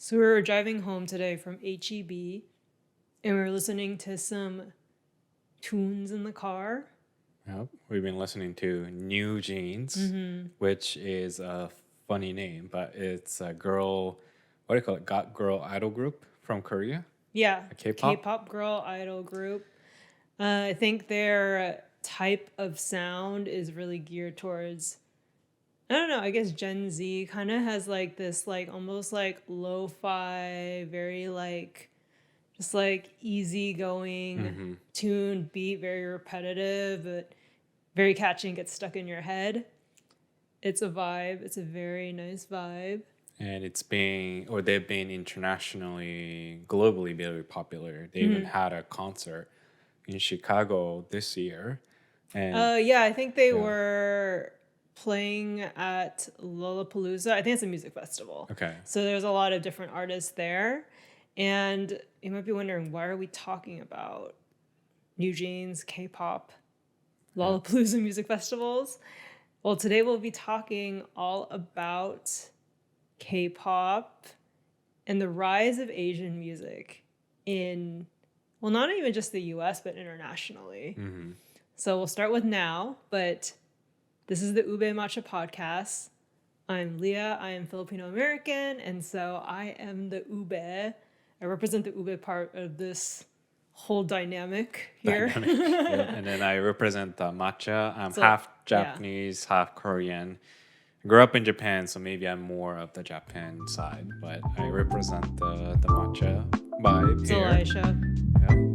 So we were driving home today from HEB and we were listening to some tunes in the car. Yep. We've been listening to New Jeans, which is a funny name, but it's a girl, what do you call it? Got girl idol group from Korea? Yeah, A K-pop? K-pop girl idol group. I think their type of sound is really geared towards, I don't know, I guess Gen Z kind of has like this like almost like lo-fi, very like just like easygoing tune beat, very repetitive, but very catchy and gets stuck in your head. It's a vibe. It's a very nice vibe. And they've been internationally, globally very popular. They even had a concert in Chicago this year. And Yeah, I think they yeah. were playing at Lollapalooza. I think it's a music festival. Okay. So there's a lot of different artists there. And you might be wondering, why are we talking about New Jeans, K-pop, Lollapalooza music festivals? Well, today we'll be talking all about K-pop and the rise of Asian music in, well, not even just the US, but internationally. So we'll start with now, but this is the UbeMatcha Podcast. I'm Leah. I am Filipino American, and so I am the Ube. I represent the Ube part of this whole dynamic here. Yeah. And then I represent Matcha. I'm So, half yeah. Japanese, half Korean. Grew up in Japan, so maybe I'm more of the Japan side, but I represent the Matcha vibe So here. Elisha. Yeah.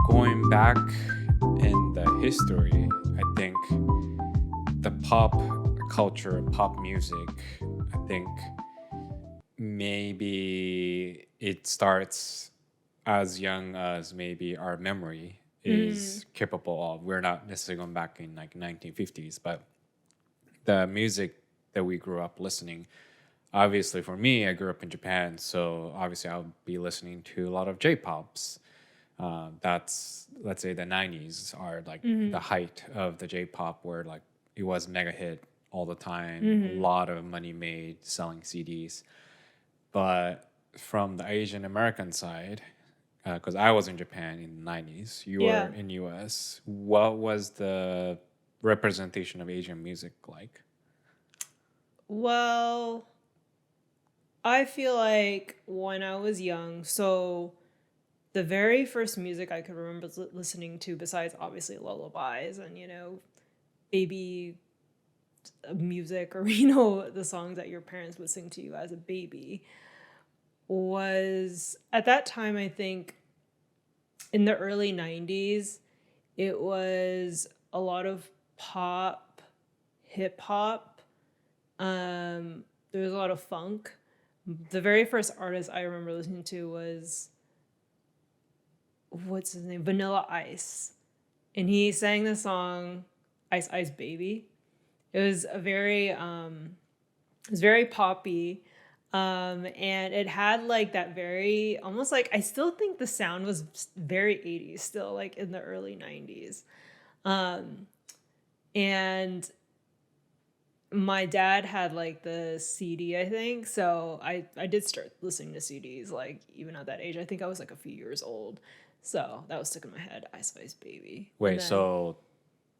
Going back in the history, I think the pop culture, pop music, I think maybe it starts as young as maybe our memory is capable of. We're not necessarily going back in like 1950s, but the music that we grew up listening, obviously for me, I grew up in Japan, so obviously I'll be listening to a lot of J-pops. That's, let's say, the 90s are like the height of the J-pop, where like it was mega hit all the time, a lot of money made selling CDs. But from the Asian American side, because I was in Japan in the 90s, you Yeah. were in US, what was the representation of Asian music like? Well, I feel like when I was young, so the very first music I could remember listening to, besides obviously lullabies and, baby music or, the songs that your parents would sing to you as a baby, was at that time, I think in the early 90s, it was a lot of pop, hip hop. There was a lot of funk. The very first artist I remember listening to was, what's his name? Vanilla Ice. And he sang the song Ice Ice Baby. It was very poppy. And it had like that very, almost like, I still think the sound was very 80s still, like in the early 90s. And my dad had like the CD, I think. So I did start listening to CDs, like even at that age. I think I was like a few years old. So that was stuck in my head, Ice Ice Baby. Wait, so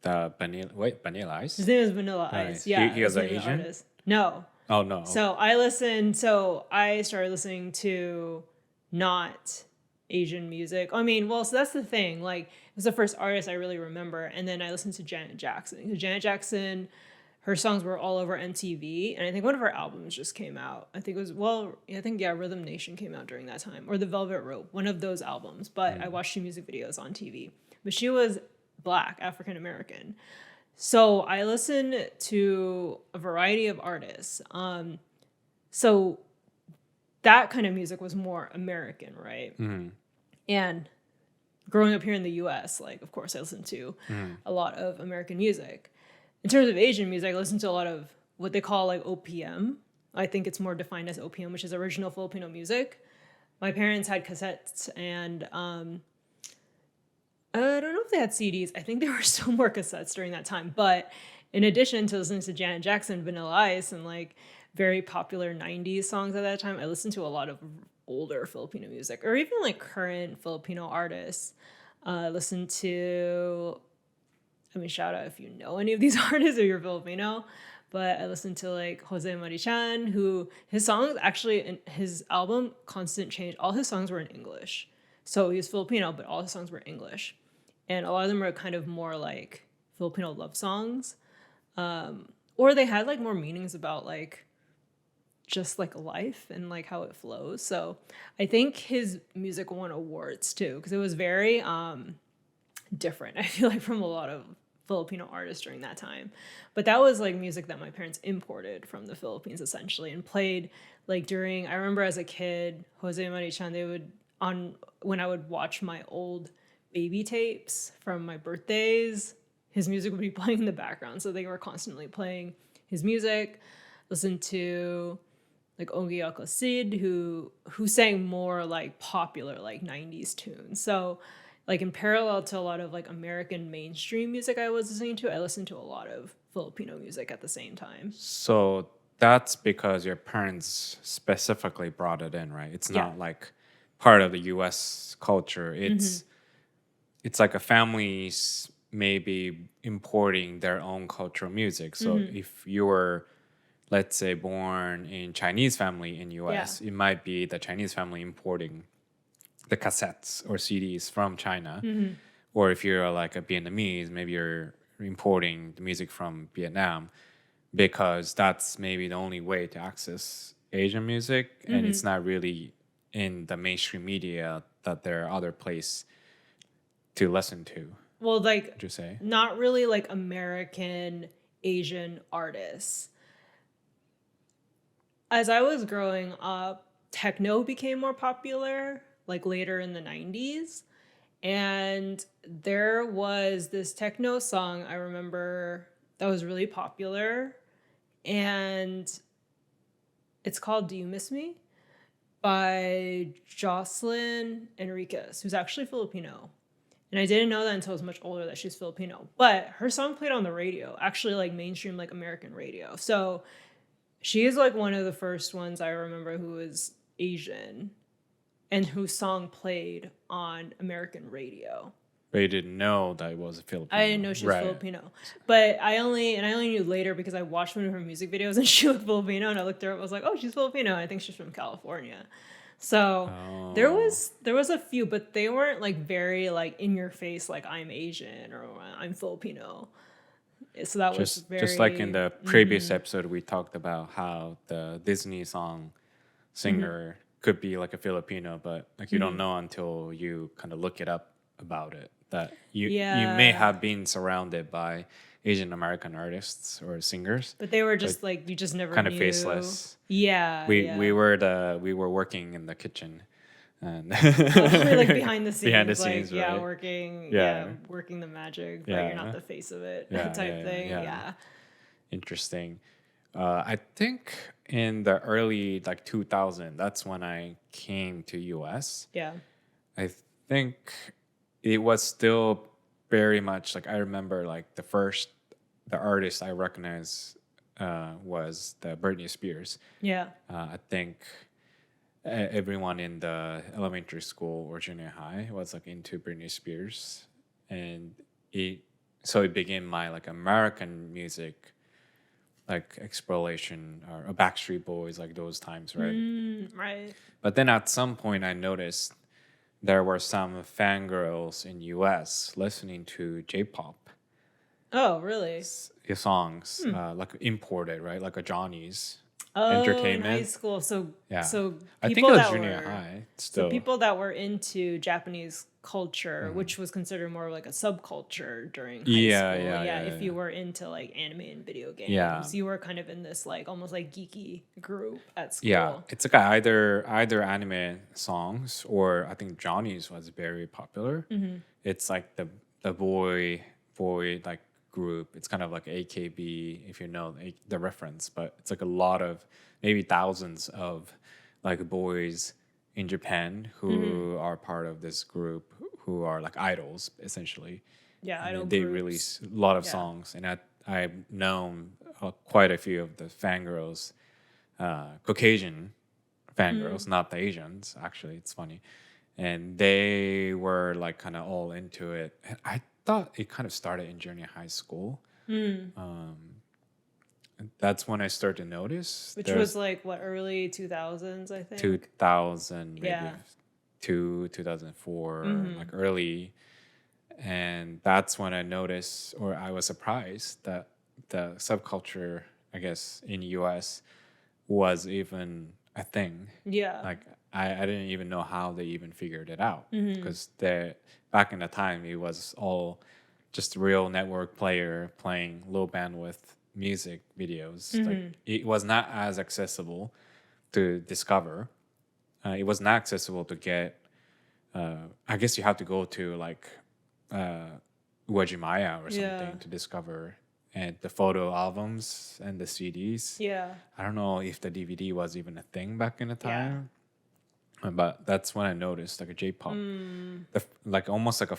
the Vanilla Ice? His name is Vanilla Nice. Ice. Yeah. He was his an name of the Asian? artist. No. Oh, no. So I started listening to not Asian music. I mean, well, so that's the thing. Like, it was the first artist I really remember. And then I listened to Janet Jackson. Janet Jackson, her songs were all over MTV. And I think one of her albums just came out. I think it was, Rhythm Nation came out during that time. Or The Velvet Rope, one of those albums. But I watched two music videos on TV. But she was Black, African American. So I listened to a variety of artists. So that kind of music was more American, right? And growing up here in the US, like, of course, I listened to a lot of American music. In terms of Asian music, I listened to a lot of what they call like OPM. I think it's more defined as OPM, which is original Filipino music. My parents had cassettes and I don't know if they had CDs. I think there were still more cassettes during that time, but in addition to listening to Janet Jackson, Vanilla Ice, and like very popular 90s songs at that time, I listened to a lot of older Filipino music or even like current Filipino artists. Listen to, I mean, shout out if you know any of these artists or you're Filipino, but I listened to like Jose Marichan, who his songs actually in his album Constant Change, all his songs were in English. So he was Filipino, but all his songs were English. And a lot of them are kind of more like Filipino love songs. Or they had like more meanings about like just like life and like how it flows. So I think his music won awards too, because it was very different, I feel like, from a lot of Filipino artists during that time. But that was like music that my parents imported from the Philippines essentially and played like during, I remember as a kid, Jose Marichan, they would on when I would watch my old baby tapes from my birthdays, his music would be playing in the background. So they were constantly playing his music. Listen to like Ogie Sid, who sang more like popular like 90s tunes. So like in parallel to a lot of like American mainstream music I was listening to, I listened to a lot of Filipino music at the same time. So that's because your parents specifically brought it in, right? It's Yeah. not like part of the US culture. It's like a family's maybe importing their own cultural music. So if you were, let's say, born in Chinese family in US, it might be the Chinese family importing the cassettes or CDs from China. Or if you're like a Vietnamese, maybe you're importing the music from Vietnam, because that's maybe the only way to access Asian music, and it's not really in the mainstream media that there are other places to listen to. Well, like, Would you say? not really like American Asian artists. As I was growing up, techno became more popular, like later in the 90s. And there was this techno song I remember that was really popular. And it's called Do You Miss Me? By Jocelyn Enriquez, who's actually Filipino. And I didn't know that until I was much older that she's Filipino. But her song played on the radio, actually like mainstream, like American radio. So she is like one of the first ones I remember who was Asian and whose song played on American radio. But you didn't know that it was a Filipino. I didn't know she was Filipino. But I only knew later because I watched one of her music videos and she looked Filipino, and I looked her up, I was like, oh, she's Filipino. I think she's from California. So there was a few, but they weren't like very like in your face, like I'm Asian or I'm Filipino. So that was very just like in the previous episode, we talked about how the Disney song singer could be like a Filipino, but like you don't know until you kind of look it up about it, that you may have been surrounded by Asian American artists or singers, but they were just like you just never kind of knew. faceless. We were working in the kitchen and like behind the scenes, right? working the magic, but you're not the face of it, type thing. Yeah. Interesting. I think in the early like 2000, that's when I came to US. Yeah. I think it was still very much like I remember like the artist I recognized was the Britney Spears. Yeah. I think everyone in the elementary school or junior high was like into Britney Spears, and it began my like American music like exploration, or Backstreet Boys, like those times, right? Right. But then at some point I noticed there were some fangirls in US listening to J-pop. Oh, really? Songs, like imported, right? Like a Johnny's Entertainment. High school. So I think it was junior high. Still. So people that were into Japanese culture, which was considered more like a subculture during high school. If you were into like anime and video games, you were kind of in this like almost like geeky group at school. Yeah, it's like either anime songs, or I think Johnny's was very popular. It's like the boy like group. It's kind of like AKB, if you know the reference, but it's like a lot of, maybe thousands of like boys in Japan who are part of this group, who are like idols essentially. Yeah, idol they groups. release a lot of songs, and I've known quite a few of the fangirls, Caucasian fangirls, not the Asians. Actually, it's funny, and they were like kind of all into it. And I thought it kind of started in junior high school. And that's when I started to notice. Which was like what, early 2000s, I think. 2000 maybe Yeah. 2004, like early. And that's when I noticed, or I was surprised that the subculture, I guess, in US was even a thing. Yeah. Like I didn't even know how they even figured it out, because back in the time it was all just real network player playing low bandwidth music videos. Like it was not as accessible to discover. It was not accessible to get. I guess you have to go to like UbeMatcha or something to discover, and the photo albums and the CDs. Yeah. I don't know if the DVD was even a thing back in the time, but that's when I noticed like a J-pop, like almost like a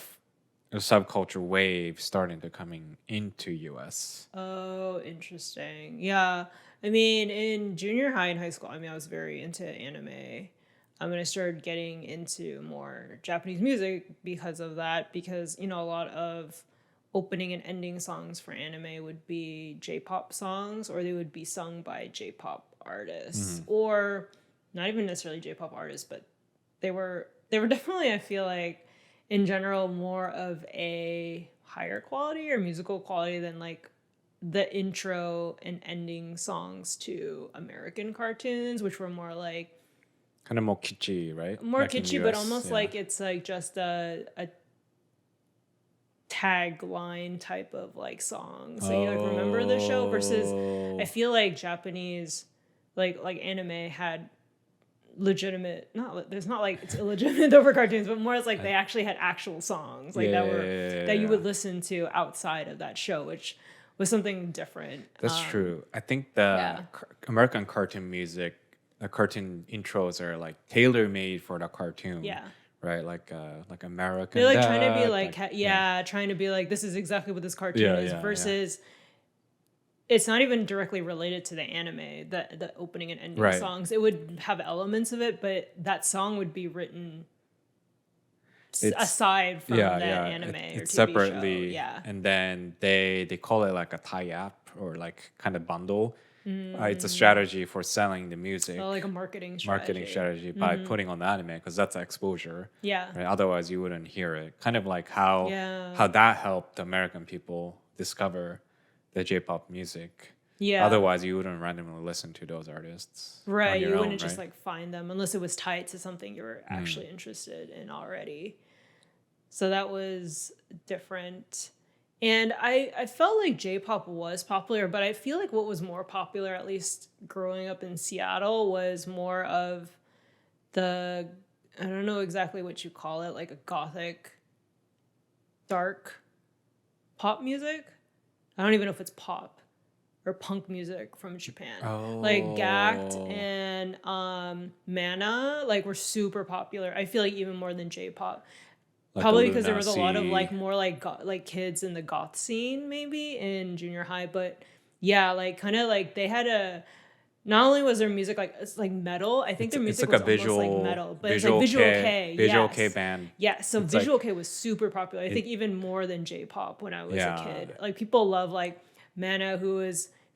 subculture wave starting to coming into US. Oh, interesting. Yeah. I mean, in junior high and high school, I mean, I was very into anime. And I started getting into more Japanese music because of that, because, you know, a lot of opening and ending songs for anime would be J-pop songs, or they would be sung by J-pop artists, or not even necessarily J-pop artists, but they were definitely, I feel like, in general, more of a higher quality or musical quality than like the intro and ending songs to American cartoons, which were more like Kind of more kitschy, right? more Like in kitschy, but US, almost yeah. like it's like just a tagline type of like song. So you like remember the show, versus I feel like Japanese like anime had legitimate, not there's not like it's illegitimate over cartoons, but more as like they actually had actual songs like that you would listen to outside of that show, which was something different. That's true. I think the American cartoon music, the cartoon intros are like tailor made for the cartoon. Yeah. Right, like American. They're like trying to be Dad, like, trying to be like, this is exactly what this cartoon is, yeah. versus it's not even directly related to the anime, the opening and ending songs. It would have elements of it, but that song would be written aside from that anime or it's TV separately. show. Yeah. And then they call it like a tie-up or like kind of bundle. It's a strategy for selling the music. So like a marketing strategy. By putting on the anime, because that's exposure. Yeah. Right? Otherwise, you wouldn't hear it. Kind of like how that helped American people discover the J-pop music. Yeah. Otherwise, you wouldn't randomly listen to those artists. Right. On your You own, wouldn't just right? like find them unless it was tied to something you were actually interested in already. So that was different. And I felt like J-pop was popular, but I feel like what was more popular, at least growing up in Seattle, was more of the, I don't know exactly what you call it, like a gothic, dark pop music. I don't even know if it's pop or punk music from Japan. Like Gact and Mana, like were super popular. I feel like even more than J-pop. Like Probably because there was a lot of Illuminati. like more like kids in the goth scene maybe in junior high, but yeah, like kind of like they had a, not only was their music like it's like metal, I think their music like was a almost like metal, but it's like Visual K. Visual Yes. K band. Yeah, so It's Visual like- K was super popular. I think even more than J-pop when I was Yeah. a kid. Like people love like Mana, who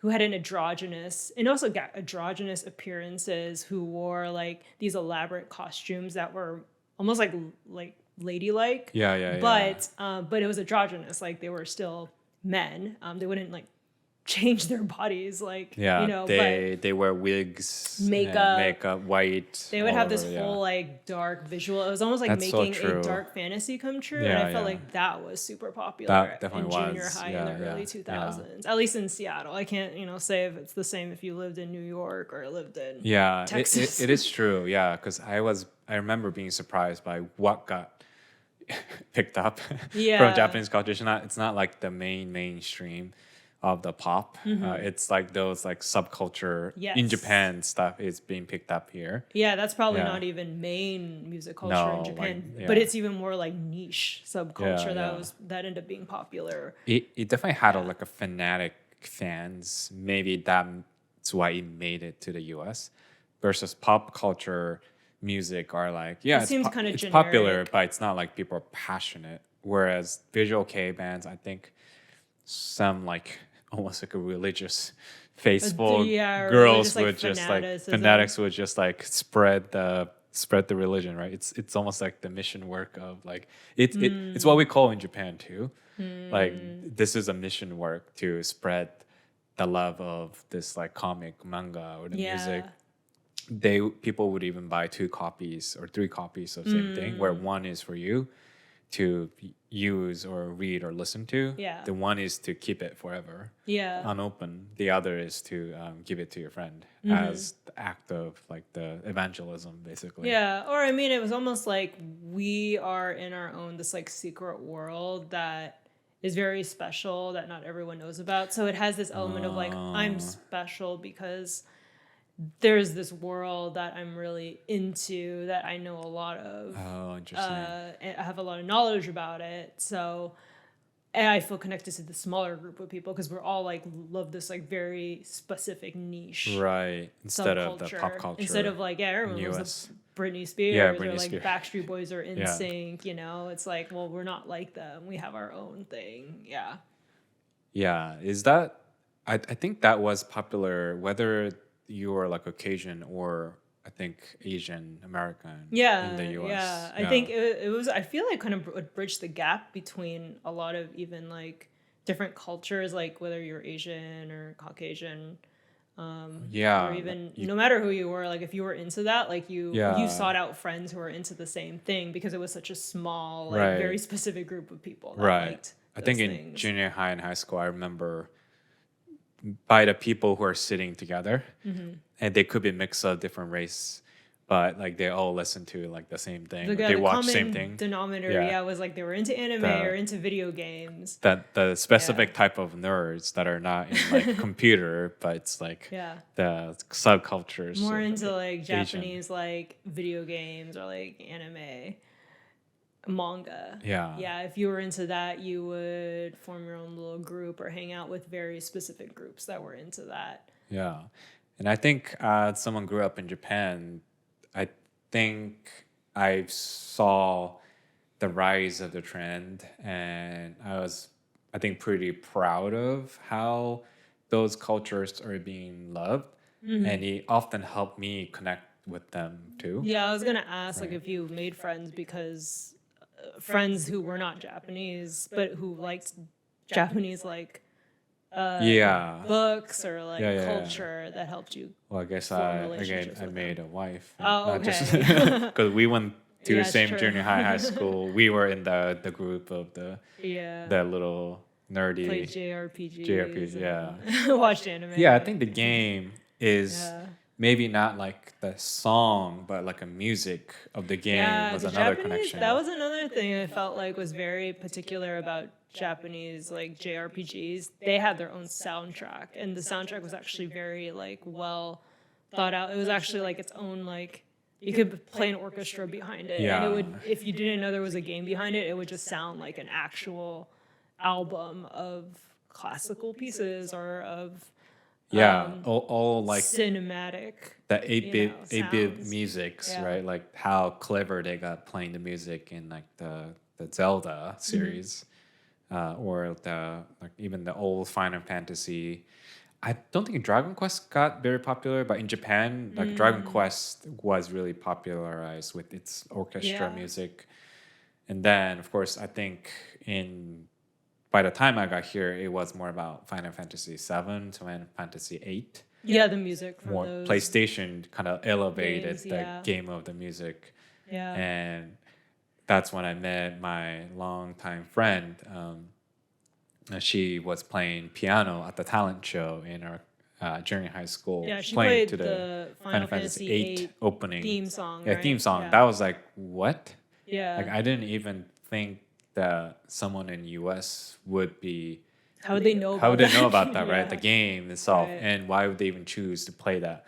had an androgynous and also got androgynous appearances, who wore like these elaborate costumes that were almost like ladylike. But it was androgynous. Like they were still men. They wouldn't like change their bodies like they wear wigs, makeup, white. they would all have this over, whole like dark visual. It was almost like That's so making true. a dark fantasy come true. Yeah, and I felt yeah. like that was super popular That definitely in junior was. high Yeah, in the yeah, early 2000s. At least in Seattle. I can't, say if it's the same if you lived in New York or lived in Texas. It is true. Yeah, because I remember being surprised by what got picked up Yeah. from Japanese culture. It's not like the mainstream of the pop. It's like those like subculture in Yes. Japan stuff is being picked up here. Yeah, that's probably Yeah. not even main music culture No, in like, Japan, yeah. but it's even more like niche subculture Yeah. that ended up being popular. It definitely had Yeah. like a fanatic fans. Maybe that's why it made it to the US. Versus pop culture music are like, yeah, It seems kinda it's popular, generic. but it's not like people are passionate. Whereas visual K bands, I think some like almost like a religious faithful yeah, or girls religious, like, would just like fanaticism. fanatics would just like spread the religion, right? It's almost like the mission work of like it's what we call in Japan too. Like this is a mission work to spread the love of this like comic manga or the music. People would even buy 2 copies or 3 copies of same thing, where one is for you to use or read or listen to. Yeah. The one is to keep it forever Yeah. unopened. The other is to give it to your friend as the act of like the evangelism, basically. Yeah, or I mean, it was almost like we are in our own this like secret world that is very special that not everyone knows about. So it has this element of like I'm special because there's this world that I'm really into that I know a lot of. Oh, interesting. And I have a lot of knowledge about it. So and I feel connected to the smaller group of people because we're all like love this like very specific niche Right. Instead of the subculture. pop culture. Instead of like, yeah, everyone in loves US. the Britney Spears Yeah, or Britney like Spears. Backstreet Boys or Yeah. NSYNC, you know? It's like, well, we're not like them. We have our own thing. Yeah. Yeah. Is that I think that was popular whether you were like Caucasian or I think Asian American Yeah. in the US. Yeah. I think it was, I feel like kind of would bridge the gap between a lot of even like different cultures, like whether you're Asian or Caucasian. yeah. Or even no matter who you were, like if you were into that, like you Yeah. sought out friends who were into the same thing because it was such a small, like Right. very specific group of people that Right. liked I think those in things. junior high and high school, I remember by the people who are sitting together, Mm-hmm. and they could be mix of different race, but like they all listen to like the same thing. The, or they the watch common same thing. denominator, Yeah. yeah, was like they were into anime or into video games. That the specific type of nerds that are not in like computer, but it's like Yeah. the subcultures. More of into like Asian. Japanese like video games or like anime, manga. Yeah. Yeah, if you were into that, you would form your own little group or hang out with very specific groups that were into that. Yeah. And I think someone grew up in Japan, I think I saw the rise of the trend, and I think, pretty proud of how those cultures are being loved. And it often helped me connect with them too. Yeah, I was gonna ask like if you made friends because friends who were not Japanese but who liked Japanese like Yeah. books or like Yeah. culture that helped you. Well, I guess form again, relationships I with made a wife. Oh, Not just okay. because we went to Yeah, the it's same true. junior high school. We were in the group of the Yeah. little nerdy. Played JRPGs. JRPGs, and watched anime. Yeah, I think the game is Yeah. maybe not like the song, but like a music of the game was the another Japanese, connection. that was another thing I felt like was very particular about Japanese like JRPGs. They had their own soundtrack, and the soundtrack was actually very like well thought out. It was actually like its own like you could play an orchestra behind it, and Yeah. it would if you didn't know there was a game behind it, it would just sound like an actual album of classical pieces or of Yeah, all like cinematic. the 8-bit you know, 8-bit sounds. musics, Yeah. right? Like how clever they got playing the music in like the Zelda Mm-hmm. series, or the like even the old Final Fantasy. I don't think Dragon Quest got very popular, but in Japan, like Dragon Quest was really popularized with its orchestra Yeah. music. And then, of course, I think by the time I got here, it was more about Final Fantasy 7 to Final Fantasy 8. Yeah, the music from More those. PlayStation kind of elevated games, the yeah. game of the music. Yeah. And that's when I met my longtime friend. She was playing piano at the talent show in our junior high school. Yeah, she playing played the Final Fantasy VIII opening theme song. Yeah, right? theme song. Yeah. That was like, what? Yeah. Like I didn't even think that someone in US would be How would they know How about would they know that? about that, right? The Yeah. game itself, Right. and why would they even choose to play that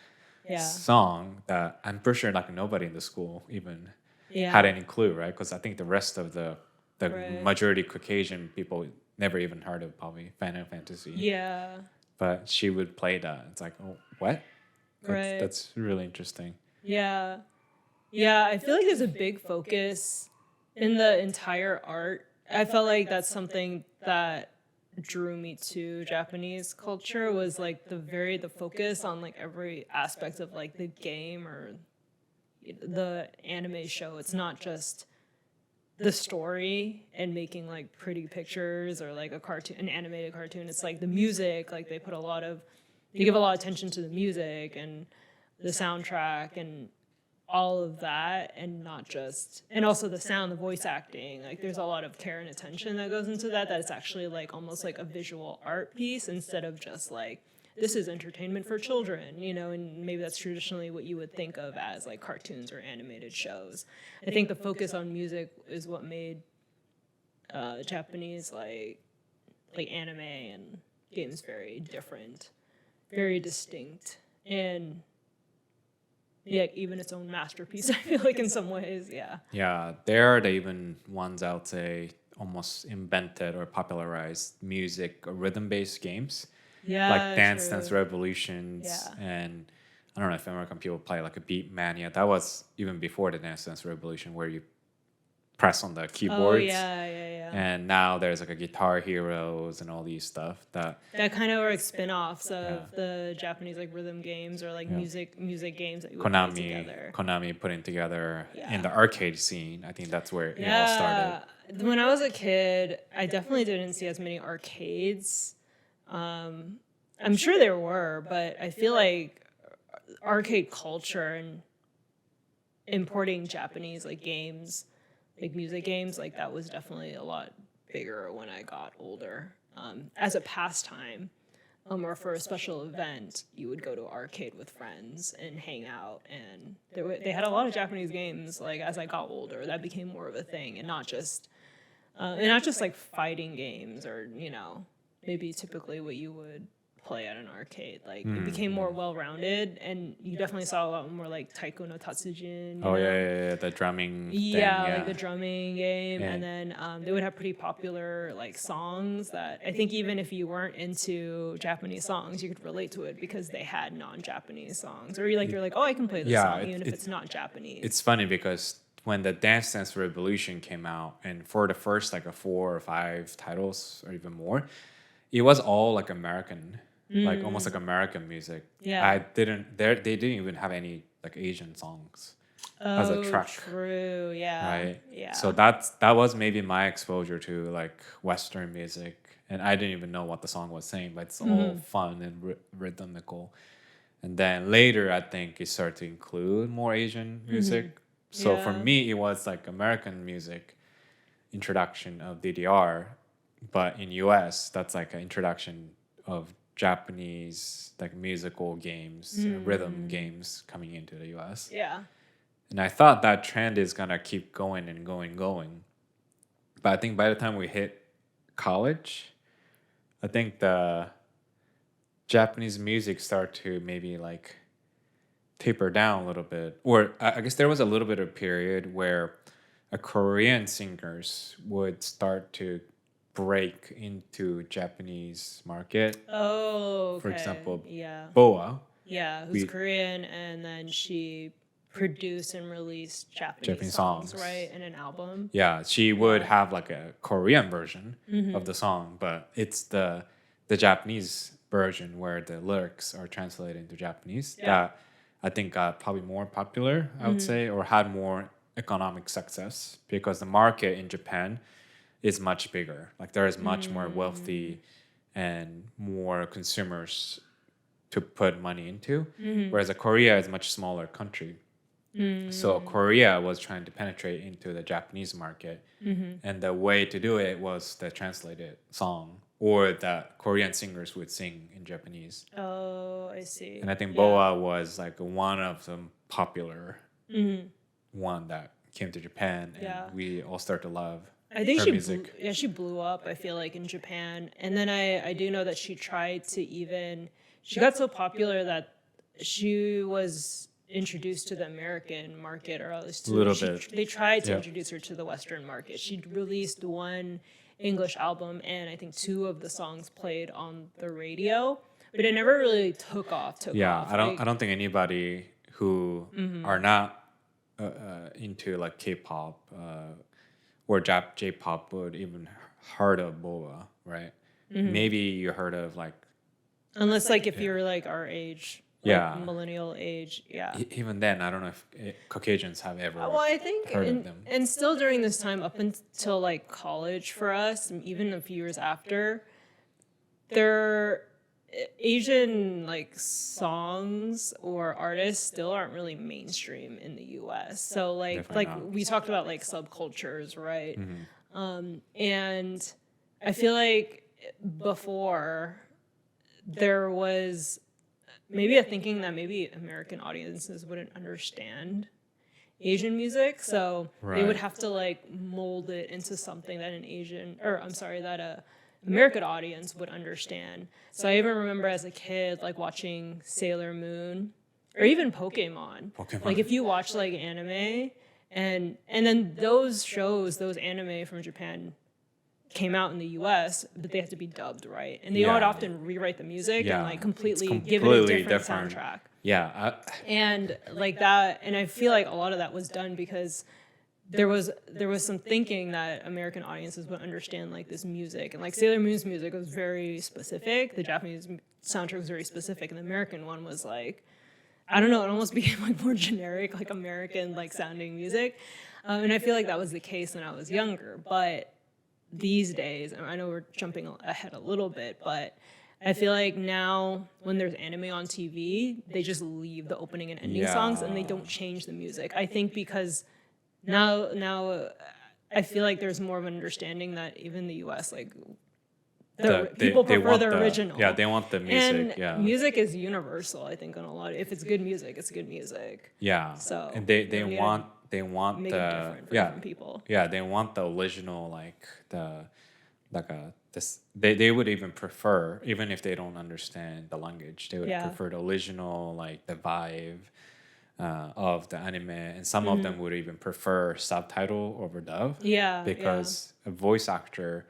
Yeah. song that I'm pretty sure like nobody in the school even had Yeah. any clue, right? Because I think the rest of the Right. majority Caucasian people never even heard of probably Final Fantasy, Yeah. but she would play that. It's like, oh, what? Right. That's really interesting. Yeah. Yeah. I feel like there's a big focus in the entire art. I felt like that's something that drew me to Japanese culture was like the focus on like every aspect of like the game or the anime show. It's not just the story and making like pretty pictures or like an animated cartoon. It's like the music, like they give a lot of attention to the music and the soundtrack and all of that, and not just, and also the sound, the voice acting, like there's a lot of care and attention that goes into that it's actually like almost like a visual art piece instead of just like this is entertainment for children, and maybe that's traditionally what you would think of as like cartoons or animated shows. I think the focus on music is what made Japanese like anime and games very different, very distinct, and yeah, even its own masterpiece. I feel like in some ways, yeah. Yeah, they're the even ones I would say almost invented or popularized music or rhythm-based games, like Yeah, Dance true. Revolutions, Yeah. and I don't know if American people play like a Beat Mania. That was even before the Dance Revolution, where you press on the Oh keyboards, yeah, yeah, yeah. and now there's like a Guitar Heroes and all these stuff that That kind of are like spin-offs yeah, of the Japanese like rhythm games or like yeah. music games that you would play together. Konami putting together in Yeah. the arcade scene. I think that's where it all started. Yeah. When I was a kid, I definitely didn't see as many arcades. I'm sure there were, but I feel like arcade culture and importing Japanese like games, like music games, like that was definitely a lot bigger when I got older. As a pastime, or for a special event, you would go to arcade with friends and hang out, and they had a lot of Japanese games. Like as I got older, that became more of a thing, and not just like fighting games or maybe typically what you would play at an arcade. Like it became more well-rounded, and you definitely saw a lot more like Taiko no Tatsujin. Oh yeah, the drumming thing. Yeah, Yeah, like the drumming game, and and then they would have pretty popular like songs that I think even if you weren't into Japanese songs, you could relate to it because they had non-Japanese songs, or you're like, oh, I can play this yeah, song even if it's not Japanese. it's funny because when the Dance Revolution came out, and for the first like a 4 or 5 titles or even more, it was all like American, like almost like American music. Yeah. They didn't even have any like Asian songs as a track, True. Yeah. right? Yeah. So that was maybe my exposure to like Western music, and I didn't even know what the song was saying, but it's all fun and rhythmical. And then later, I think it started to include more Asian music. So for Yeah. me, it was like American music introduction of DDR, but in US, that's like an introduction of Japanese like musical games, rhythm games coming into the US. Yeah. And I thought that trend is gonna keep going and going. But I think by the time we hit college, I think the Japanese music start to maybe like taper down a little bit. Or I guess there was a little bit of period where a Korean singers would start to break into Japanese market. Oh, okay. For example, yeah. Boa. Yeah, who's Korean, and then she produced and released Japanese songs, right, in an album. Yeah, she would have like a Korean version of the song, but it's the Japanese version where the lyrics are translated into Japanese that I think got probably more popular, I would say, or had more economic success because the market in Japan is much bigger. Like there is much more wealthy and more consumers to put money into, whereas Korea is a much smaller country. So Korea was trying to penetrate into the Japanese market, and the way to do it was the translated song or that Korean singers would sing in Japanese. Oh, I see. And I think Boa was like one of the popular one that came to Japan, and we all start to love. I think her music. she blew up, I feel like, in Japan. And then I do know that she tried to even, she got so popular that she was introduced to the American market, or at least A to, little bit. they tried to Yeah. introduce her to the Western market. She released one English album, and I think two of the songs played on the radio, but it never really took off. Yeah, I Like, don't think anybody who are not into like K-pop or J-pop would even heard of boba, right? Maybe you heard of like unless like if you're like our age, like yeah. millennial age, yeah. Even then, I don't know if Caucasians have ever Well, I think, heard of them. and still during this time, up until like college for us, and even a few years after, there Asian like songs or artists still aren't really mainstream in the U.S. So Definitely not. we talked about like subcultures, right? Mm-hmm. And I feel like before there was maybe a thinking that maybe American audiences wouldn't understand Asian music, so they would Right. have to like mold it into something that an Asian, or I'm sorry, that a American audience would understand. So I even remember as a kid like watching Sailor Moon or even Pokemon. Pokemon. Like if you watch like anime, and then those shows, those anime from Japan came out in the US, but they have to be dubbed, right? And they would Yeah. often rewrite the music Yeah. and like It's completely give it a completely different different. soundtrack. Yeah, And like that, and I feel like a lot of that was done because there was some thinking that American audiences would understand like this music, and like Sailor Moon's music was very specific. The Japanese soundtrack was very specific, and the American one was like, I don't know, it almost became like more generic, like American like sounding music. And I feel like that was the case when I was younger. But these days, and I know we're jumping ahead a little bit, but I feel like now when there's anime on TV, they just leave the opening and ending songs and they don't change the music. I think because now I feel like there's more of an understanding that even the US, like people prefer want the the original. Yeah, they want the music. And Yeah, music is universal, I think, on a lot. If it's good music, it's good music. yeah. So and you don't need to they want make the it different for yeah different people. yeah they want the original they would even prefer, even if they don't understand the language, they would Yeah. prefer the original, like the vibe of the anime, and some of them would even prefer subtitle over dub. Yeah, Because a voice actor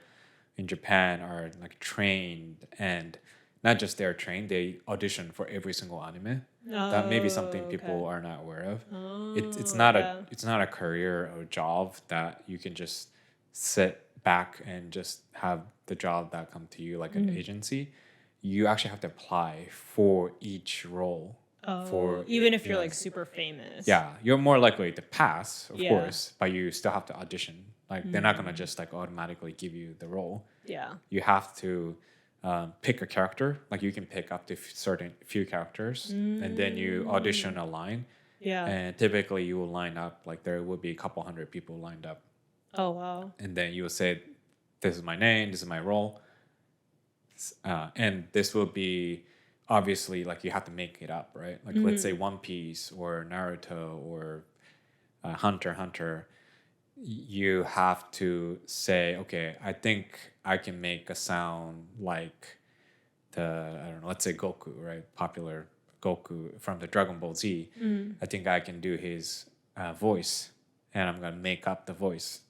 in Japan are like trained, and not just they're trained, they audition for every single anime. That may be something people are not aware of. It's not it's not a career or job that you can just sit back and just have the job that come to you like an agency. You actually have to apply for each role. For even if you're like super famous. yeah, you're more likely to pass, of Yeah. course, but you still have to audition. Like they're not gonna just like automatically give you the role. Yeah. You have to pick a character. Like you can pick up to certain few characters, and then you audition a line. Yeah. And typically you will line up, like there would be a couple hundred people lined up, Oh wow. and then you will say, "This is my name. This is my role," and this will be obviously like you have to make it up, right? Like let's say One Piece or Naruto or Hunter x Hunter. You have to say, okay, I think I can make a sound like I don't know, let's say Goku, right? Popular Goku from the Dragon Ball Z. I think I can do his voice, and I'm going to make up the voice.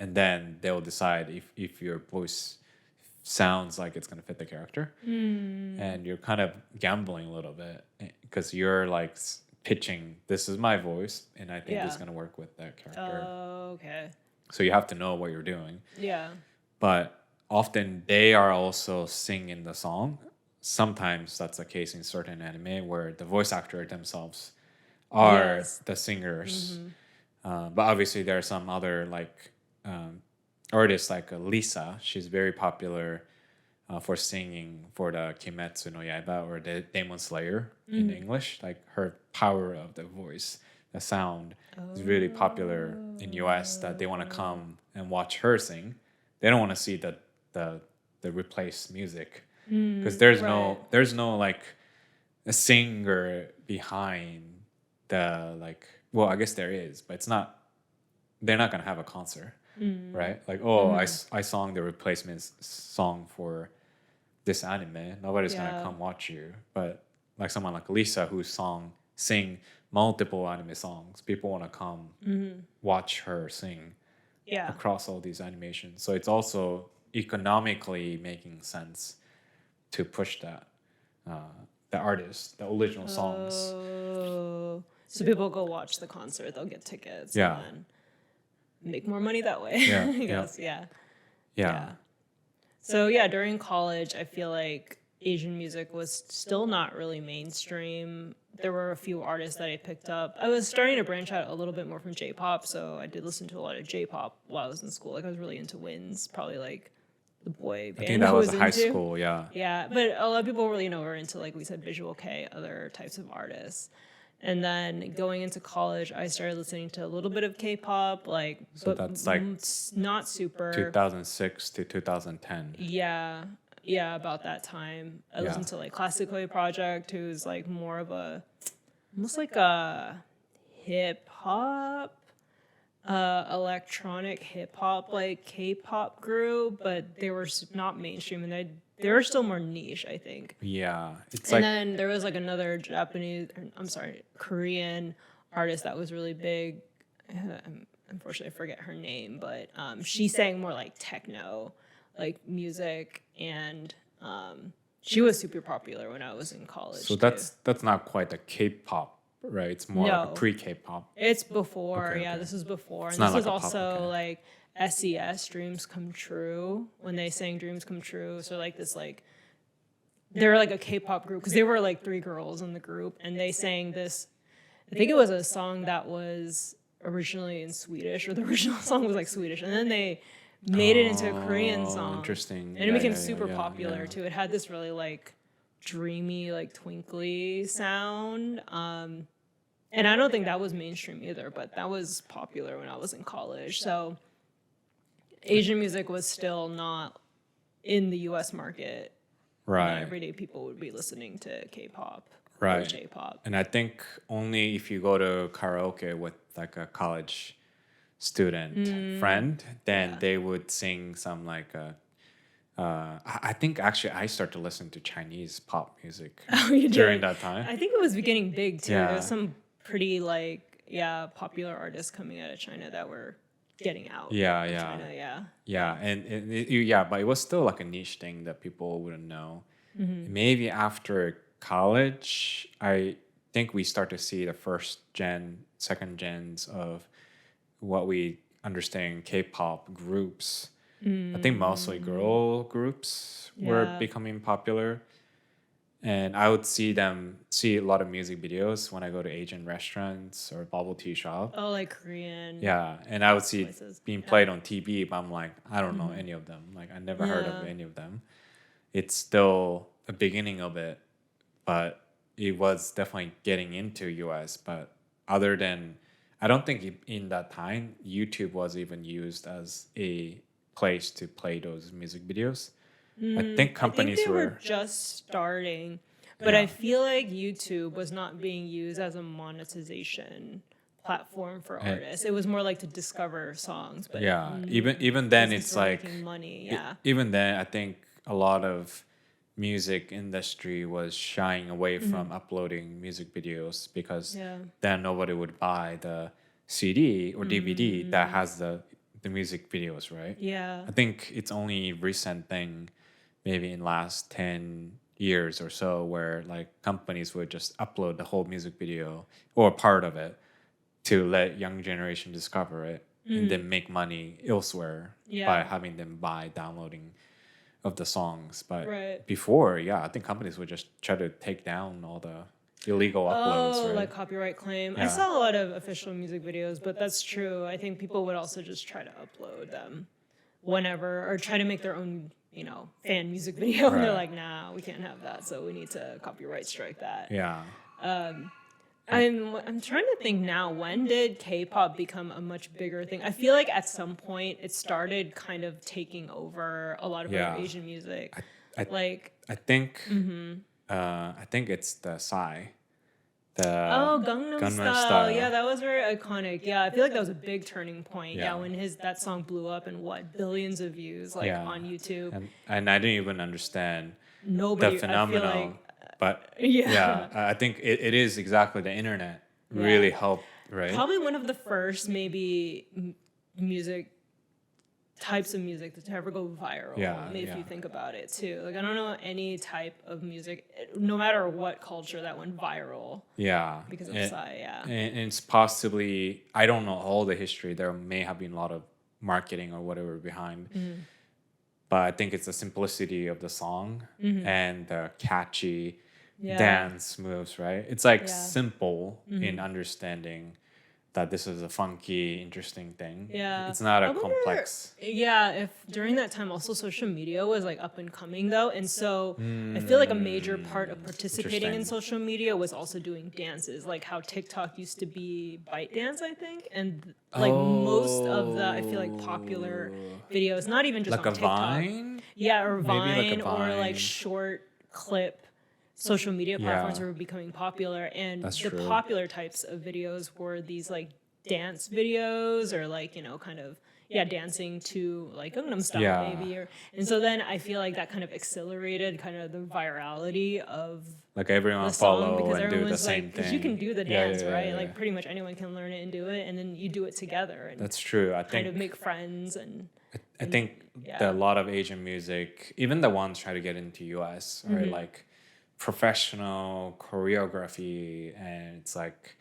And then they'll decide if your voice sounds like it's going to fit the character. And you're kind of gambling a little bit because you're like pitching, this is my voice, and I think it's going to work with that character. Oh, okay. So you have to know what you're doing. Yeah. But often they are also singing the song. Sometimes that's the case in certain anime where the voice actor themselves are Yes. the singers. But obviously there are some other like artists like Lisa. She's very popular for singing for the Kimetsu no Yaiba or the Demon Slayer in English. Like her power of the voice, the sound is really popular in US that they want to come and watch her sing. They don't want to see the replaced music because there's no like a singer behind the like, well, I guess there is, but it's not, they're not going to have a concert. right? Like, oh, I sang the replacement song for this anime. Nobody's gonna Yeah. come watch you. But like someone like Lisa who sing multiple anime songs, people want to come watch her sing Yeah. across all these animations. So it's also economically making sense to push that the artist, the original songs. Oh. So people go watch the concert, they'll get tickets Yeah. and then make more money that way. Yeah, I yeah. guess. Yeah. Yeah. So yeah, during college, I feel like Asian music was still not really mainstream. There were a few artists that I picked up. I was starting to branch out a little bit more from J-pop, so I did listen to a lot of J-pop while I was in school. Like I was really into WINS, probably like the boy band I think that was high into. school, yeah. Yeah, but a lot of people really were into, like we said, Visual K, other types of artists. And then going into college, I started listening to a little bit of K-pop, like, So but that's like not super. 2006 to 2010. Yeah, about that time. I Yeah. listened to like Classic Koi Project, who's like more of a, almost like a hip hop, electronic hip hop, like K-pop group, but they were not mainstream and they were still more niche, I think. Yeah. It's And like then there was like another Korean artist that was really big. Unfortunately, I forget her name, but she sang more like techno, like music, and she was super popular when I was in college. so too. that's not quite a K-pop, right? It's more like a No. pre-K-pop. It's before, Okay, yeah. okay. This is before, It's and not this like was a pop, also okay. like SES Dreams Come True when they sang Dreams Come True. So like this like they were like a K-pop group because they were like three girls in the group, and they sang this. I think it was a song that was originally in Swedish, or the original song was like Swedish, and then they made it into a Korean song. Interesting. And it became super popular too. It had this really like dreamy, like twinkly sound. And I don't think that was mainstream either, but that was popular when I was in college. So Asian music was still not in the US market. Right. Everyday people would be listening to K-pop or Right. J-pop. And I think only if you go to karaoke with like a college student friend, then they would sing some like I think actually I started to listen to Chinese pop music You during did? that time. I think it was getting big too. Yeah. There was some pretty like popular artists coming out of China that were getting out. Yeah, of yeah. China, yeah. Yeah, and yeah, but it was still like a niche thing that people wouldn't know. Maybe after college, I think we start to see the first gen, second gens of what we understand K-pop groups. I think mostly girl groups were Yeah. becoming popular. And I would see a lot of music videos when I go to Asian restaurants or bubble tea shop. Oh, like Korean. Yeah, and I would see Places. it being played on TV, but I'm like, I don't know any of them. Like, I never heard of Yeah. any of them. It's still the beginning of it, but it was definitely getting into US. But other than, I don't think in that time YouTube was even used as a place to play those music videos. I think companies I think they were were just starting, but Yeah. I feel like YouTube was not being used as a monetization platform for artists. It was more like to discover songs. But yeah. Even then, businesses it's were like making money. Yeah. even then, I think a lot of music industry was shying away from uploading music videos because Yeah. then nobody would buy the CD or DVD that has the music videos, right? Yeah. I think it's only recent thing, maybe in last 10 years or so, where like companies would just upload the whole music video or part of it to let young generation discover it and then make money elsewhere Yeah. by having them buy downloading of the songs. But Right. before, yeah, I think companies would just try to take down all the illegal uploads, Oh, right? like copyright claim. I Yeah. saw a lot of official music videos, but that's true. I think people would also just try to upload them whenever or try to make their own, fan music video. And they're Right. like, nah, we can't have that. So we need to copyright strike that. Yeah. I'm trying to think now, when did K-pop become a much bigger thing? I feel like at some point it started kind of taking over a lot of Yeah. other Asian music. I Like, I think I think it's the Psy Oh, Gangnam Gangnam Style. Yeah, Style. that was very iconic. Yeah, I feel like that was a big turning point. Yeah, Yeah. when that song blew up and what billions of views like Yeah. on YouTube. And I didn't even understand the Nobody, I feel phenomenon, like, but yeah, yeah. I think it is exactly the internet Yeah. really helped, right? Probably one of the first maybe music types of music to ever go viral. Yeah, If yeah. you think about it too. Like I don't know any type of music, no matter what culture, that went viral Yeah. because of And, Psy. Yeah. and it's possibly, I don't know all the history. There may have been a lot of marketing or whatever behind. Mm-hmm. But I think it's the simplicity of the song and the catchy Yeah. dance moves, right? It's like Yeah. simple in understanding that this is a funky, interesting thing. Yeah. It's not I a wonder, complex. Yeah, if during that time also social media was like up and coming though. And so I feel like a major part of participating in Interesting. social media was also doing dances, like how TikTok used to be ByteDance, I think. And like most of the, I feel like popular videos, not even just Like on a TikTok. Vine? Yeah, or Maybe like a Vine, or like Vine. short clip social media platforms Yeah. were becoming popular, and That's the true. popular types of videos were these like dance videos, or like kind of dancing to like Gangnam Style Yeah. maybe, and so then I feel like that kind of accelerated kind of the virality of Like everyone the song, follow because and do everyone the was same like, because thing. you can do the Yeah, dance, yeah, right? yeah, Like yeah. pretty much anyone can learn it and do it, and then you do it together, and That's true. I kind think of make friends and I think yeah. a lot of Asian music, even the ones try to get into US, are like professional choreography, and it's like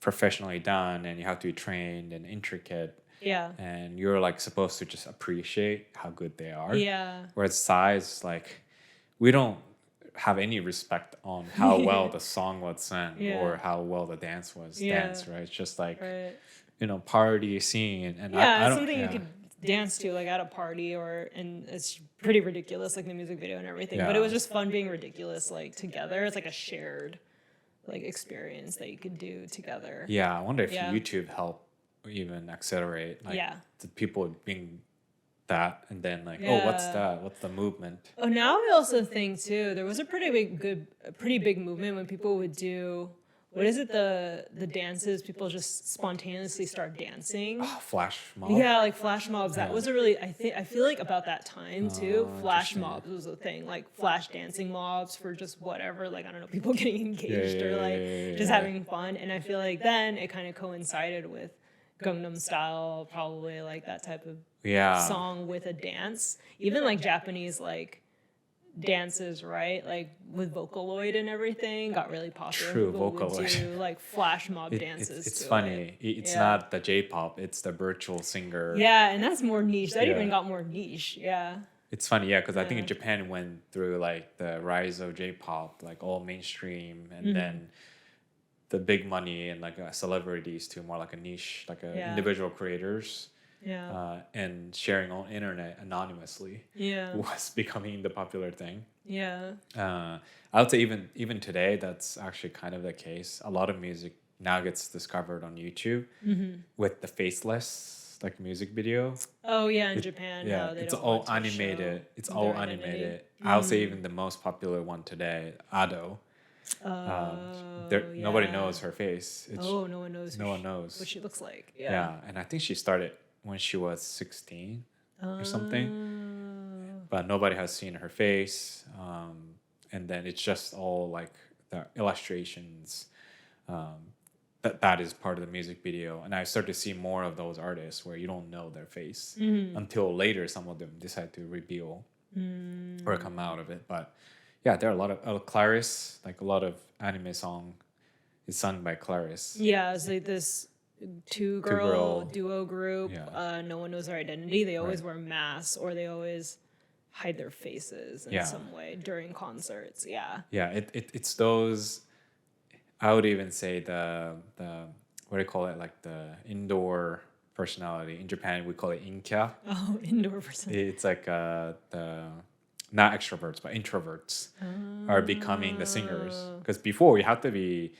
professionally done, and you have to be trained and intricate, yeah. and you're like supposed to just appreciate how good they are. Yeah. Whereas size, like, we don't have any respect on how well the song was sung Yeah. or how well the dance was Yeah. danced, right? It's just like, Right. party scene, and Yeah, I it's don't, something yeah. you could dance to like at a party, and it's pretty ridiculous, like the music video and everything. But it Yeah. was just fun being ridiculous, like together. It's like a shared like experience that you could do together. Yeah, I wonder if Yeah. YouTube helped even accelerate, like, Yeah. the people being that, and then like, oh, what's Yeah. that? What's the movement? Oh, now I also think too, there was a pretty big movement when people would do, what is it, the dances, people just spontaneously start dancing. Oh, flash mob. Yeah, like flash mobs. That Yeah. was I feel like about that time too, Oh, flash interesting. mobs was a thing, like flash dancing mobs for just whatever, like I don't know, people getting engaged or yeah, like yeah, just yeah. having fun. And I feel like then it kind of coincided with Gangnam Style, probably like that type of Yeah. song with a dance. Even like Japanese like dances, right? Like with Vocaloid and everything got really popular. True, People would Vocaloid. do like flash mob It- dances. it's to funny. it. It's Yeah. not the J-pop. It's the virtual singer. Yeah, and that's more niche. That Yeah. even got more niche. Yeah. It's funny, yeah, because I think Yeah. Japan went through like the rise of J-pop, like all mainstream, and Mm-hmm. then the big money and like celebrities to more like a niche, like Yeah. individual creators, Yeah. and sharing on internet anonymously Yeah. was becoming the popular thing. Yeah. I would say even today, that's actually kind of the case. A lot of music now gets discovered on YouTube with the faceless like music video. Oh yeah, in Japan. Yeah, how they it's don't all want to animated. show It's all their identity. animated. I would say even the most popular one today, Ado. Nobody yeah. knows her face. It's, Oh, no one knows. no one knows. what she looks like. yeah. Yeah. And I think she started when she was 16 or something, Oh. but nobody has seen her face. And then it's just all like the illustrations. That is part of the music video, and I start to see more of those artists where you don't know their face until later. Some of them decide to reveal or come out of it, but yeah, there are a lot of Clarice, like a lot of anime song is sung by Clarice. Yeah, it's like this two-girl Two-girl. duo group. Yeah. No one knows their identity. They always Right. wear masks, or they always hide their faces in Yeah. some way during concerts. Yeah. Yeah, it's those. I would even say the what do you call it, like the indoor personality. In Japan we call it inkya. Oh, indoor person. It's like the not extroverts but introverts are becoming the singers, because before you have to be,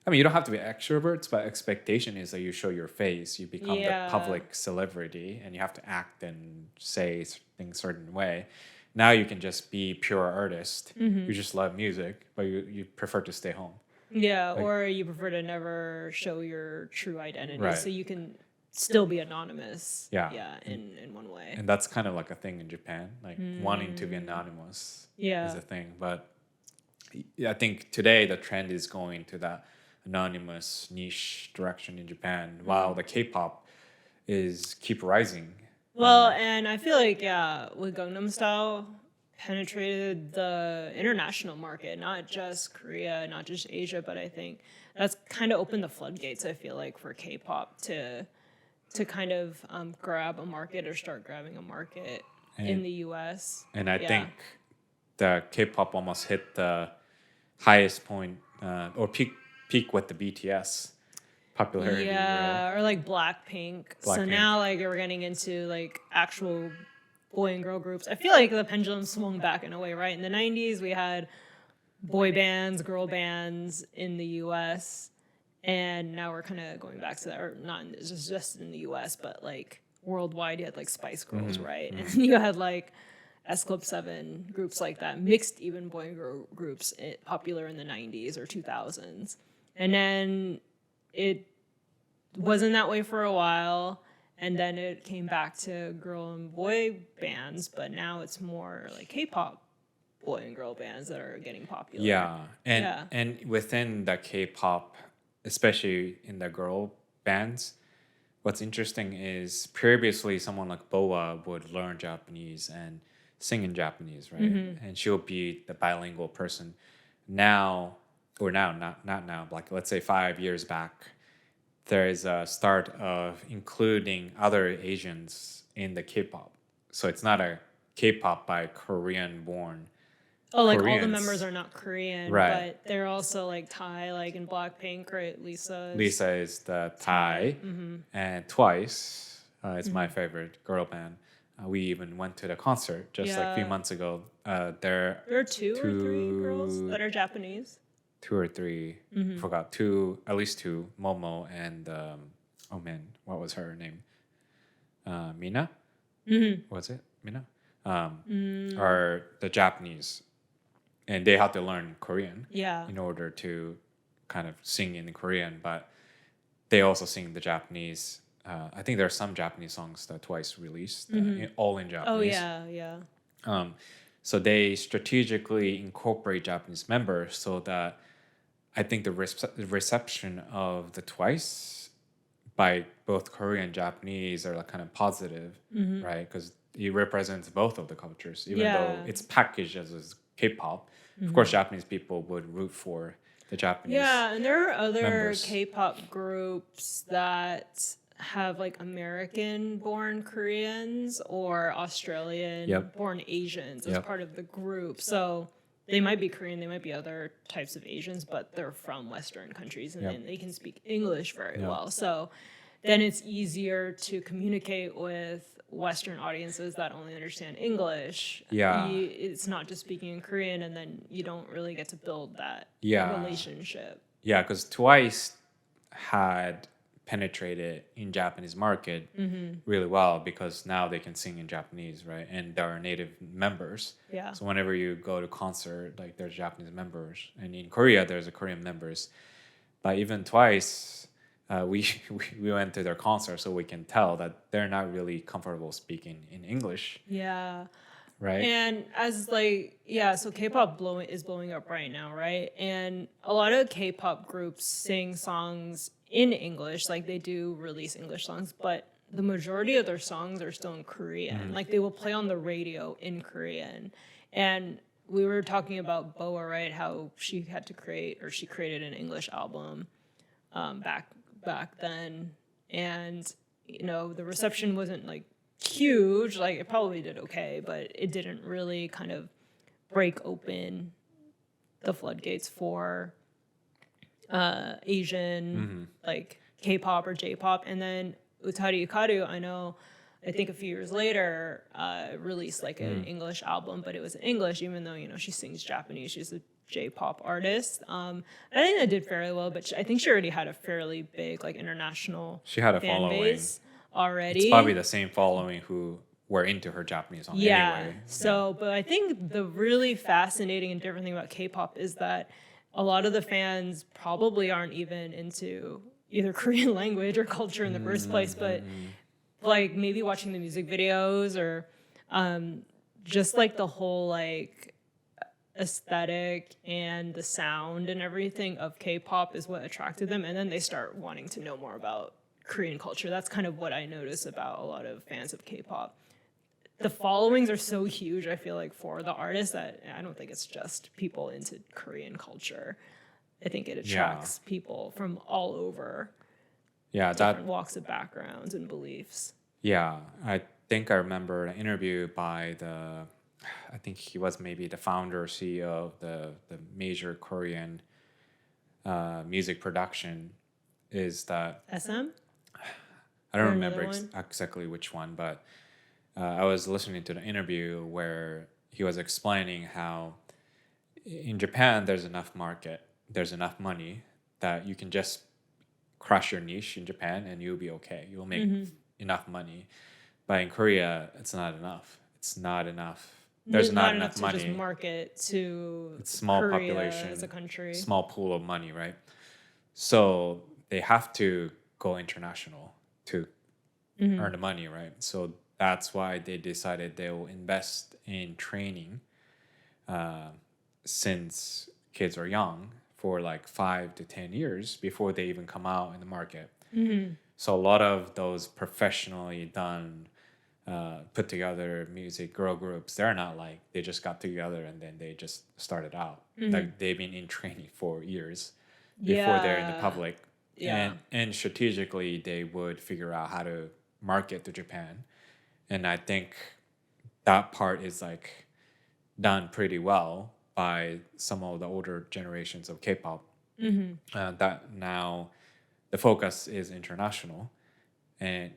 I mean, you don't have to be extroverts, but expectation is that you show your face, you become Yeah. the public celebrity, and you have to act and say things certain way. Now you can just be pure artist. You just love music, but you prefer to stay home. Yeah, Like, or you prefer to never show your true identity, right. so you can still be anonymous. Yeah. Yeah, in one way. And that's kind of like a thing in Japan. Like wanting to be anonymous is Yeah. a thing. But I think today the trend is going to that anonymous niche direction in Japan, while the K-pop is keep rising. Well, and I feel like with Gangnam Style penetrated the international market, not just Korea, not just Asia, but I think that's kind of opened the floodgates. I feel like for K-pop to kind of grab a market or start grabbing a market in And- the U.S. And I think the K-pop almost hit the highest point or peak with the BTS popularity. Yeah, Right? or like Blackpink. So Blackpink. now like we're getting into like actual boy and girl groups. I feel like the pendulum swung back in a way, right? In the 90s, we had boy bands, girl bands in the US. And now we're kind of going back to that, or not just in the US, but like worldwide, you had like Spice Girls, right? And you had like S Club 7, groups like that, mixed even boy and girl groups popular in the 90s or 2000s. And then it wasn't that way for a while. And then it came back to girl and boy bands, but now it's more like K-pop boy and girl bands that are getting popular. Yeah, and within the K-pop, especially in the girl bands, what's interesting is previously someone like Boa would learn Japanese and sing in Japanese, right? And she'll be the bilingual person. Now, or now, not now, like let's say 5 years back, there is a start of including other Asians in the K-pop. So it's not a K-pop by Korean-born Oh, like all the Koreans. members are not Korean, Right. but they're also like Thai, like in Blackpink, right? Lisa is the Thai, and Twice is my favorite girl band. We even went to the concert just like a few Yeah. months ago. There are two or three girls that are Japanese. 2 or 3, forgot at least 2, Momo and oh man, what was her name? Mina? Was it Mina? Are the Japanese, and they have to learn Korean Yeah. in order to kind of sing in Korean, but they also sing the Japanese. I think there are some Japanese songs that Twice released, all in Japanese. Oh, yeah. So they strategically incorporate Japanese members so that I think the reception of the Twice by both Korean and Japanese are like kind of positive, right? Because it represents both of the cultures, even though it's packaged as K-pop. Of course, Japanese people would root for the Japanese. Yeah, and there are other members. K-pop groups that have like American-born Koreans or Australian-born Asians as part of the group. So they might be Korean, they might be other types of Asians, but they're from Western countries and then they can speak English very well. So then it's easier to communicate with Western audiences that only understand English. Yeah. It's not just speaking in Korean, and then you don't really get to build that relationship. Yeah, because Twice had penetrated in Japanese market really well because now they can sing in Japanese, right? And there are native members. Yeah. So whenever you go to concert, like there's Japanese members, and in Korea there's a Korean members. But even Twice, we went to their concert, so we can tell that they're not really comfortable speaking in English. Yeah. Right. And as so K-pop is blowing up right now, right? And a lot of K-pop groups sing songs in English, like they do release English songs, but the majority of their songs are still in Korean. Like they will play on the radio in Korean. And we were talking about Boa, right? How she created an English album back then, and the reception wasn't like huge. Like it probably did okay, but it didn't really kind of break open the floodgates for Asian like K-pop or J-pop. And then Utari Hikaru, I think a few years later released like an English album, but it was in English, even though she sings Japanese. She's a J-pop artist. I think that did fairly well, but I think she already had a fairly big like international She had a fan following base already. It's probably the same following who were into her Japanese song anyway. So, but I think the really fascinating and different thing about K-pop is that a lot of the fans probably aren't even into either Korean language or culture in the first place, but like maybe watching the music videos or just like the whole like aesthetic and the sound and everything of K-pop is what attracted them, and then they start wanting to know more about Korean culture. That's kind of what I notice about a lot of fans of K-pop. The followings are so huge, I feel like, for the artists that I don't think it's just people into Korean culture. I think it attracts people from all over different walks of backgrounds and beliefs. Yeah, I think I remember an interview by I think he was maybe the founder or CEO of the major Korean music production. Is that SM? I don't remember exactly which one, but I was listening to the interview where he was explaining how in Japan there's enough market, there's enough money that you can just crush your niche in Japan and you'll be okay. You'll make enough money. But in Korea, it's not enough. It's not enough. There's not enough money to just market to it's small Korea population, as a country. small pool of money, right? So they have to go international to earn the money, right? So that's why they decided they will invest in training since kids are young for like 5 to 10 years before they even come out in the market. So a lot of those professionally done, put together music girl groups, they're not like they just got together and then they just started out. Like they've been in training for years before they're in the public. And strategically they would figure out how to market to Japan. And I think that part is like done pretty well by some of the older generations of K-pop. That now the focus is international, and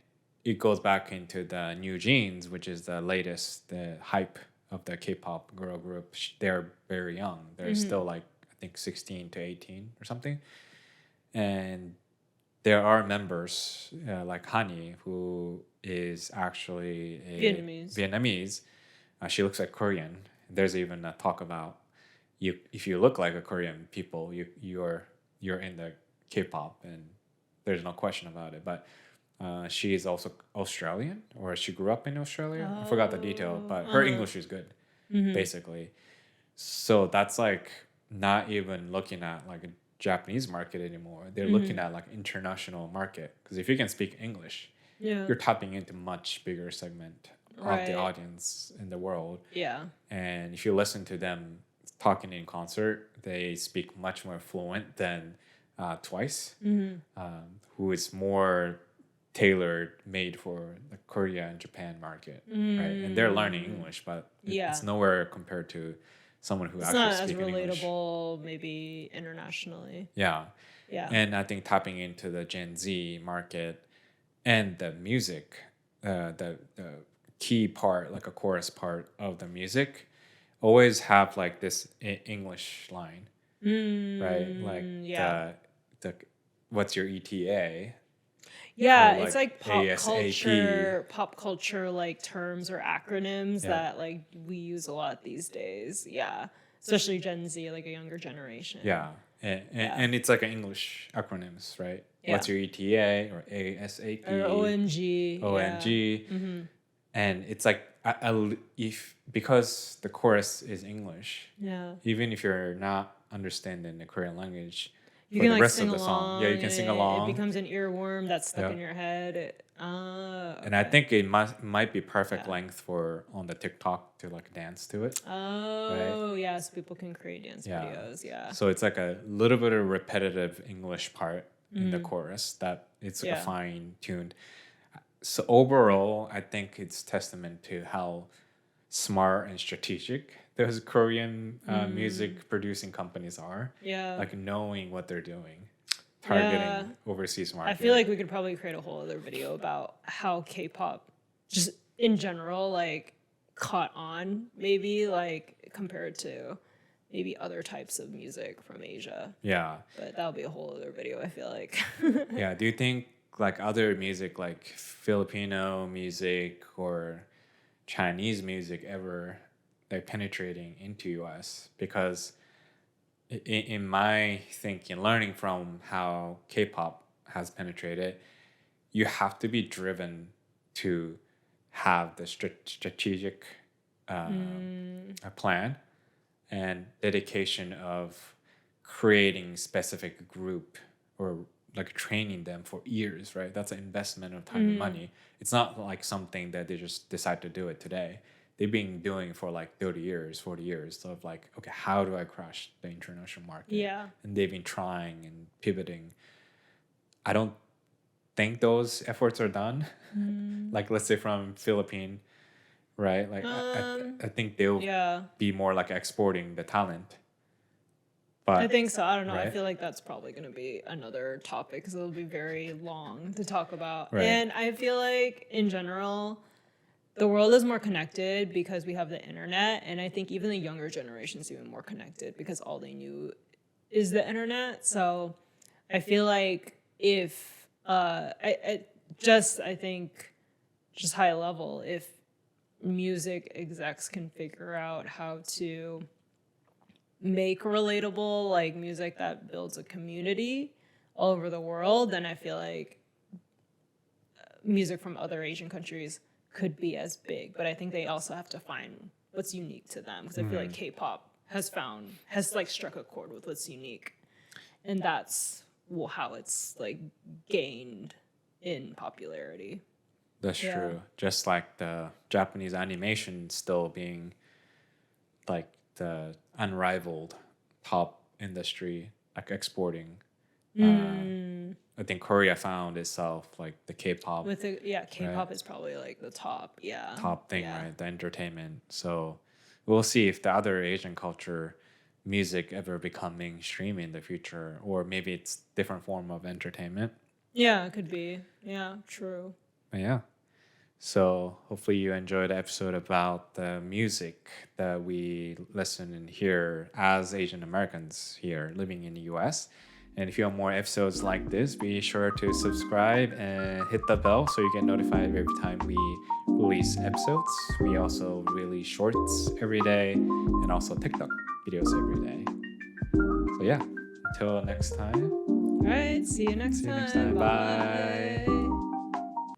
it goes back into the New Jeans, which is the latest the hype of the K-pop girl group. They're very young. They're still like I think 16 to 18 or something, and there are members like Hani, who is actually a Vietnamese. She looks like Korean. There's even a talk about you. If you look like a Korean people, you're in the K-pop, and there's no question about it. But she is also Australian, or she grew up in Australia. I forgot the detail, but her English is good, basically. So that's like not even looking at like a Japanese market anymore. They're looking at like international market, because if you can speak English, you're tapping into much bigger segment of the audience in the world. And if you listen to them talking in concert, they speak much more fluent than Twice, who is more tailored made for the Korea and Japan market, right? And they're learning English, but it's nowhere compared to someone who actually speaks English. It's not as relatable, maybe internationally. Yeah. And I think tapping into the Gen Z market and the music, the key part, like a chorus part of the music, always have like this English line, right? Like the what's your ETA? Yeah, it's like pop culture like terms or acronyms that like we use a lot these days. Yeah, especially Gen Z, like a younger generation. Yeah, and it's like an English acronyms, right? What's your ETA or ASAP or OMG? OMG, and it's like if because the chorus is English. Even if you're not understanding the Korean language. You can like sing along. Yeah, you can sing along. It becomes an earworm that's stuck in your head. And I think it might be perfect length for on the TikTok to like dance to it. Yeah, so people can create dance videos. Yeah. So it's like a little bit of repetitive English part in the chorus that it's like a fine tuned. So overall, I think it's testament to how smart and strategic those Korean music producing companies are. Like knowing what they're doing, targeting overseas market. I feel like we could probably create a whole other video about how K-pop just in general like caught on, maybe like compared to maybe other types of music from Asia. But that'll be a whole other video, I feel like. Do you think like other music like Filipino music or Chinese music ever like penetrating into US? Because in my thinking, learning from how K-pop has penetrated, you have to be driven to have the strategic a plan and dedication of creating specific group or like training them for years, right? That's an investment of time and money. It's not like something that they just decide to do it today. They've been doing for like 30 years, 40 years of like, okay, how do I crush the international market? Yeah. And they've been trying and pivoting. I don't think those efforts are done. Like let's say from Philippines, right? Like I think they'll Yeah. be more like exporting the talent. I But think so. I don't know. I right? feel like that's probably going to be another topic because it'll be very long to talk about. Right. And I feel like in general, the world is more connected because we have the internet. And I think even the younger generation is even more connected because all they knew is the internet. So I feel like if, I think, just high level, if music execs can figure out how to make relatable like music that builds a community all over the world, then I feel like music from other Asian countries could be as big. But I think they also have to find what's unique to them because I feel like K-pop has like struck a chord with what's unique, and that's how it's like gained in popularity. That's true. Just like the Japanese animation still being like the unrivaled top industry, like exporting. I think Korea found itself like the K-pop With the K-pop is probably like the top. Yeah. top thing, Yeah. right? The entertainment. So we'll see if the other Asian culture music ever become mainstream in the future, or maybe it's different form of entertainment. Yeah, it could be. Yeah, true. But yeah. So hopefully you enjoyed the episode about the music that we listen and hear as Asian Americans here living in the US. And if you want more episodes like this, be sure to subscribe and hit the bell so you get notified every time we release episodes. We also release shorts every day and also TikTok videos every day. So yeah, until next time. All right, see you next time. Bye.